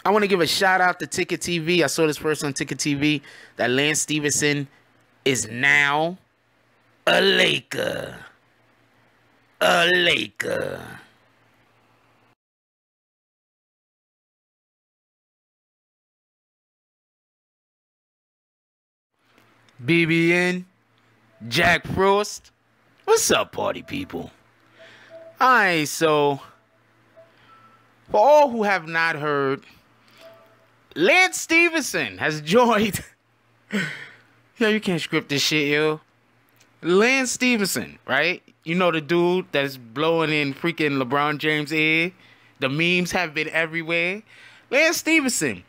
I want to give a shout out to Ticket TV. I saw this first on Ticket TV that Lance Stephenson is now a Laker. A Laker. BBN, Jack Frost. What's up, party people? Alright, so for all who have not heard, Lance Stephenson has joined. Yo, you can't script this shit, yo. Lance Stephenson, right? You know the dude that's blowing in freaking LeBron James' ear. The memes have been everywhere. Lance Stephenson,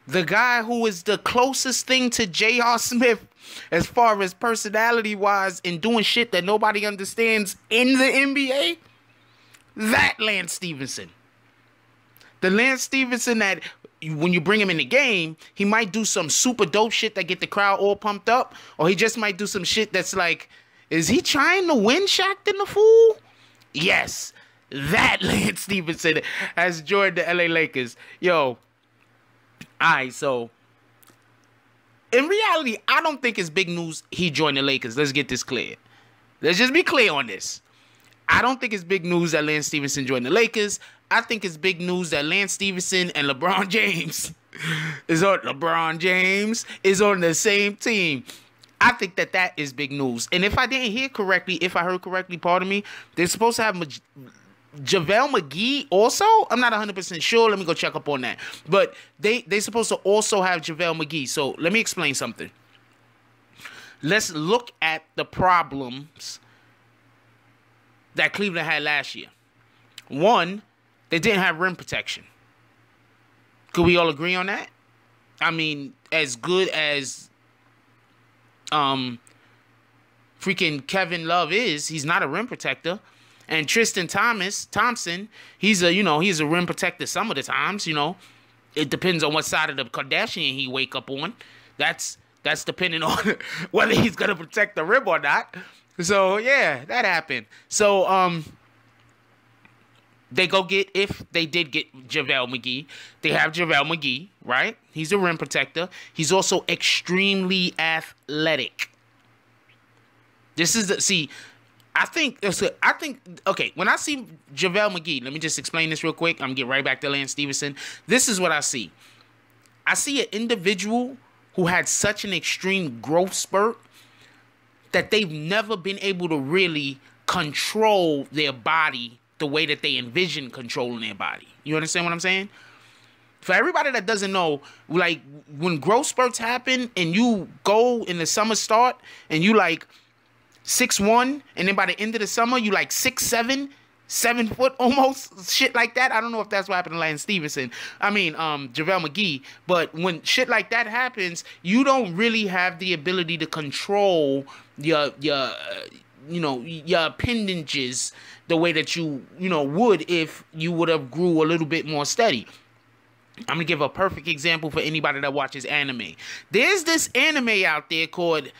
the guy who is the closest thing to J.R. Smith as far as personality-wise and doing shit that nobody understands in the NBA. That Lance Stephenson. The Lance Stephenson that when you bring him in the game, he might do some super dope shit that get the crowd all pumped up, or he just might do some shit that's like, is he trying to win Shaq than the fool? Yes, that Lance Stephenson has joined the LA Lakers. Yo, alright, so in reality, I don't think it's big news he joined the Lakers. Let's get this clear. Let's just be clear on this. I don't think it's big news that Lance Stephenson joined the Lakers. I think it's big news that Lance Stephenson and LeBron James is on the same team. I think that is big news. And if I didn't hear correctly, if I heard correctly, pardon me, they're supposed to have JaVale McGee also. I'm not 100% sure. Let me go check up on that. But they're supposed to also have JaVale McGee. So let me explain something. Let's look at the problems that Cleveland had last year. One, they didn't have rim protection. Could we all agree on that? I mean, as good as freaking Kevin Love is, he's not a rim protector. And Tristan Thompson, he's a rim protector some of the times, you know. It depends on what side of the Kardashian he wake up on. That's depending on whether he's gonna protect the rim or not. So yeah, that happened. So if they did get JaVale McGee, they have JaVale McGee, right? He's a rim protector. He's also extremely athletic. I think, okay, when I see JaVale McGee, let me just explain this real quick. I'm going to get right back to Lance Stephenson. This is what I see. I see an individual who had such an extreme growth spurt that they've never been able to really control their body the way that they envision controlling their body. You understand what I'm saying? For everybody that doesn't know, like when growth spurts happen and you go in the summer start and you like 6'1", and then by the end of the summer you like 6'7", 7 foot almost, shit like that. I don't know if that's what happened to Lance Stephenson. JaVale McGee. But when shit like that happens, you don't really have the ability to control your appendages the way that you would if you would have grew a little bit more steady. I'm gonna give a perfect example for anybody that watches anime. There's this anime out there called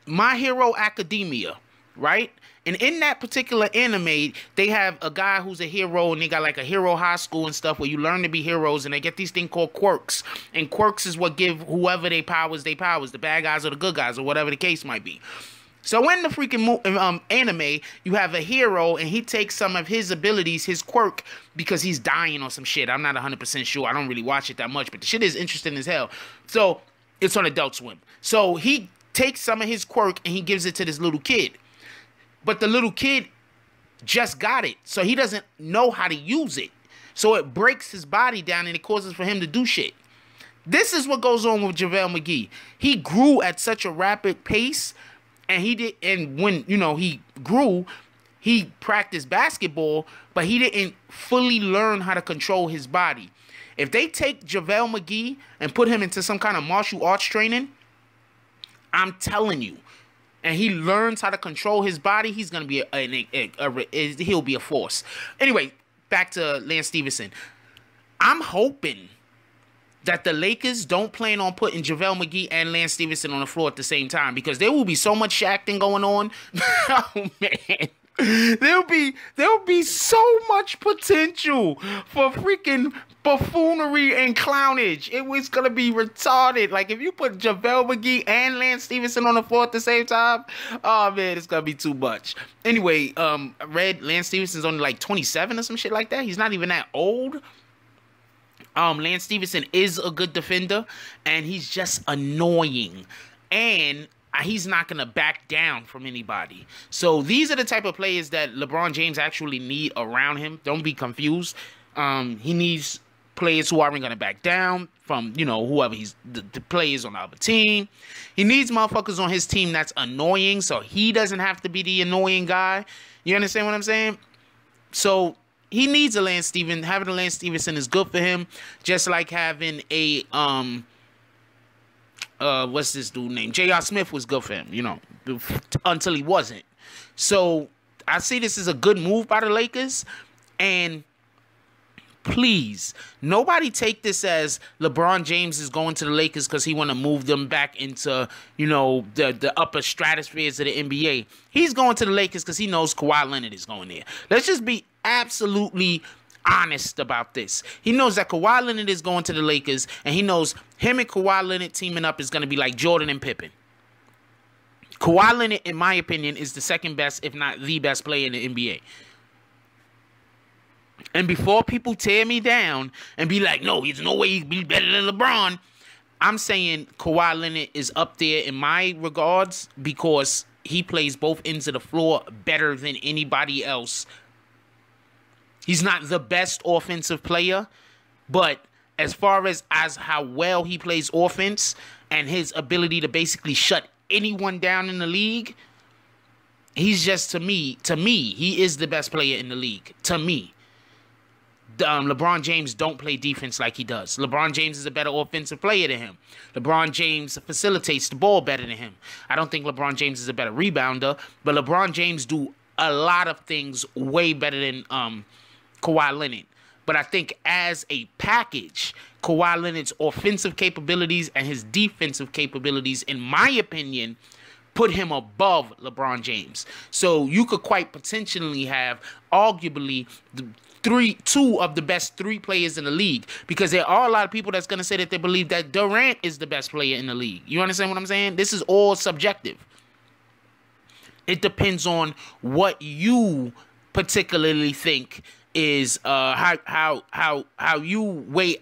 My Hero Academia, right? And in that particular anime, they have a guy who's a hero, and they got like a hero high school and stuff where you learn to be heroes, and they get these things called quirks. And quirks is what give whoever they powers, the bad guys or the good guys or whatever the case might be. So in the freaking anime, you have a hero, and he takes some of his abilities, his quirk, because he's dying or some shit. I'm not 100% sure. I don't really watch it that much, but the shit is interesting as hell. So it's on Adult Swim. So he takes some of his quirk, and he gives it to this little kid. But the little kid just got it, so he doesn't know how to use it. So it breaks his body down, and it causes for him to do shit. This is what goes on with JaVale McGee. He grew at such a rapid pace, and when he grew, he practiced basketball, but he didn't fully learn how to control his body. If they take JaVale McGee and put him into some kind of martial arts training, I'm telling you, and he learns how to control his body, he's gonna be he'll be a force. Anyway, back to Lance Stephenson. I'm hoping that the Lakers don't plan on putting JaVale McGee and Lance Stephenson on the floor at the same time, because there will be so much acting going on. Oh man, There'll be so much potential for freaking buffoonery and clownage. It was gonna be retarded. Like if you put JaVale McGee and Lance Stephenson on the floor at the same time, oh man, it's gonna be too much. Anyway, I read Lance Stephenson's only like 27 or some shit like that. He's not even that old. Lance Stephenson is a good defender, and he's just annoying. And he's not going to back down from anybody. So these are the type of players that LeBron James actually need around him. Don't be confused. He needs players who aren't going to back down from, you know, whoever the players on the other team. He needs motherfuckers on his team that's annoying, so he doesn't have to be the annoying guy. You understand what I'm saying? So he needs a Lance Stephenson. Having a Lance Stephenson is good for him, just like having a what's this dude name? J.R. Smith was good for him, you know, until he wasn't. So I see this as a good move by the Lakers. And please, nobody take this as LeBron James is going to the Lakers because he want to move them back into, you know, the upper stratospheres of the NBA. He's going to the Lakers because he knows Kawhi Leonard is going there. Let's just be absolutely honest about this. He knows that Kawhi Leonard is going to the Lakers, and he knows him and Kawhi Leonard teaming up is going to be like Jordan and Pippen. Kawhi Leonard, in my opinion, is the second best, if not the best player in the NBA. And before people tear me down and be like, no, there's no way he'd be better than LeBron, I'm saying Kawhi Leonard is up there in my regards because he plays both ends of the floor better than anybody else. He's not the best offensive player, but as far as how well he plays offense and his ability to basically shut anyone down in the league, he's just, to me, he is the best player in the league. To me. LeBron James don't play defense like he does. LeBron James is a better offensive player than him. LeBron James facilitates the ball better than him. I don't think LeBron James is a better rebounder, but LeBron James do a lot of things way better than Kawhi Leonard. But I think as a package, Kawhi Leonard's offensive capabilities and his defensive capabilities, in my opinion, put him above LeBron James. So you could quite potentially have arguably two of the best three players in the league, because there are a lot of people that's going to say that they believe that Durant is the best player in the league. You understand what I'm saying? This is all subjective. It depends on what you particularly think is how you weigh,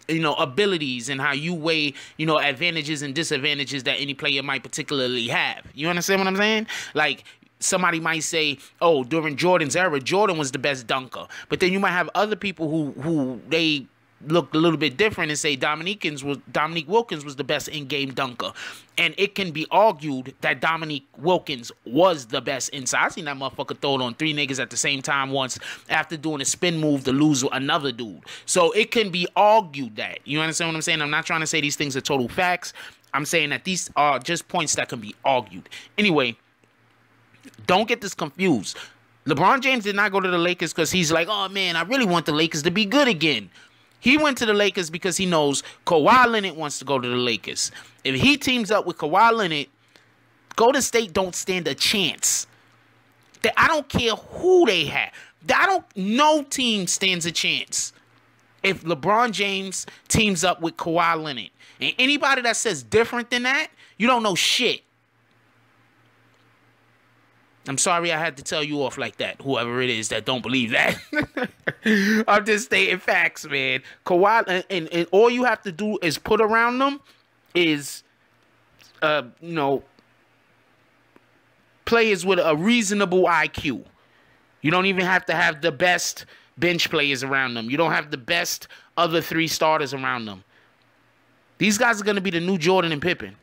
you know, abilities, and how you weigh, you know, advantages and disadvantages that any player might particularly have. You understand what I'm saying? Like, somebody might say, oh, during Jordan's era, Jordan was the best dunker. But then you might have other people who they look a little bit different and say Dominique Wilkins was the best in-game dunker. And it can be argued that Dominique Wilkins was the best inside. I seen that motherfucker throw it on 3 niggas at the same time once after doing a spin move to lose another dude. So it can be argued that. You understand what I'm saying? I'm not trying to say these things are total facts. I'm saying that these are just points that can be argued. Anyway, don't get this confused. LeBron James did not go to the Lakers because he's like, oh man, I really want the Lakers to be good again. He went to the Lakers because he knows Kawhi Leonard wants to go to the Lakers. If he teams up with Kawhi Leonard, Golden State don't stand a chance. I don't care who they have. No team stands a chance if LeBron James teams up with Kawhi Leonard. And anybody that says different than that, you don't know shit. I'm sorry I had to tell you off like that, whoever it is that don't believe that. I'm just stating facts, man. Kawhi, and all you have to do is put around them is, you know, players with a reasonable IQ. You don't even have to have the best bench players around them. You don't have the best other 3 starters around them. These guys are going to be the new Jordan and Pippen.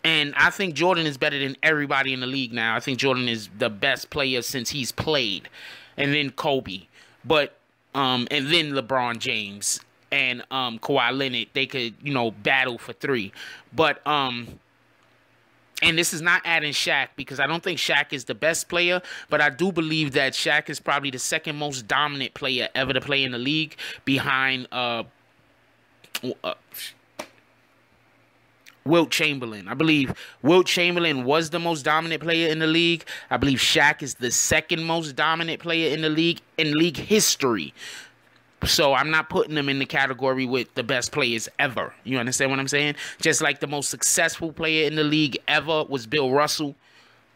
And I think Jordan is better than everybody in the league now. I think Jordan is the best player since he's played. And then Kobe. But, and then LeBron James and Kawhi Leonard. They could, you know, battle for 3. But, and this is not adding Shaq, because I don't think Shaq is the best player. But I do believe that Shaq is probably the second most dominant player ever to play in the league, behind Wilt Chamberlain. I believe Wilt Chamberlain was the most dominant player in the league. I believe Shaq is the second most dominant player in the league, in league history. So I'm not putting them in the category with the best players ever. You understand what I'm saying? Just like the most successful player in the league ever was Bill Russell.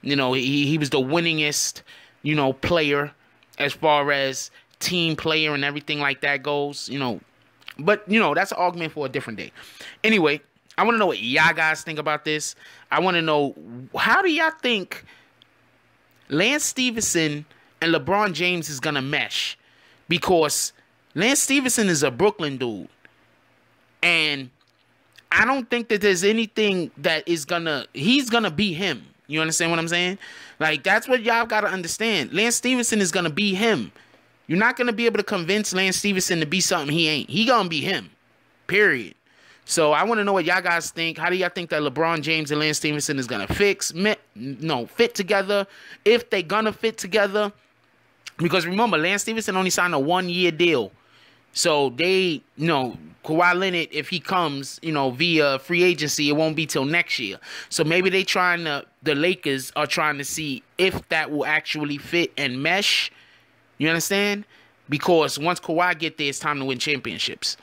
You know, he was the winningest, you know, player as far as team player and everything like that goes, you know. But, you know, that's an argument for a different day. Anyway, I want to know what y'all guys think about this. I want to know, how do y'all think Lance Stephenson and LeBron James is going to mesh? Because Lance Stephenson is a Brooklyn dude. And I don't think that there's anything that is he's going to be him. You understand what I'm saying? Like, that's what y'all got to understand. Lance Stephenson is going to be him. You're not going to be able to convince Lance Stephenson to be something he ain't. He going to be him. Period. So I want to know what y'all guys think. How do y'all think that LeBron James and Lance Stephenson is going to fit together? If they going to fit together. Because remember, Lance Stephenson only signed a 1-year deal. So they, you know, Kawhi Leonard, if he comes, you know, via free agency, it won't be till next year. So maybe the Lakers are trying to see if that will actually fit and mesh. You understand? Because once Kawhi get there, it's time to win championships.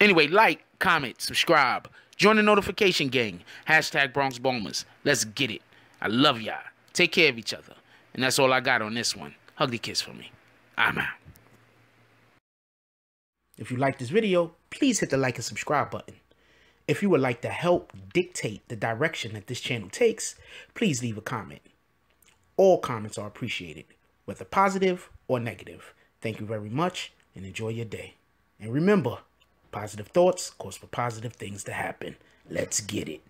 Anyway, like, comment, subscribe. Join the notification gang. Hashtag Bronx Bombers. Let's get it. I love y'all. Take care of each other. And that's all I got on this one. Hug the kiss for me. I'm out. If you like this video, please hit the like and subscribe button. If you would like to help dictate the direction that this channel takes, please leave a comment. All comments are appreciated, whether positive or negative. Thank you very much and enjoy your day. And remember, positive thoughts cause for positive things to happen. Let's get it.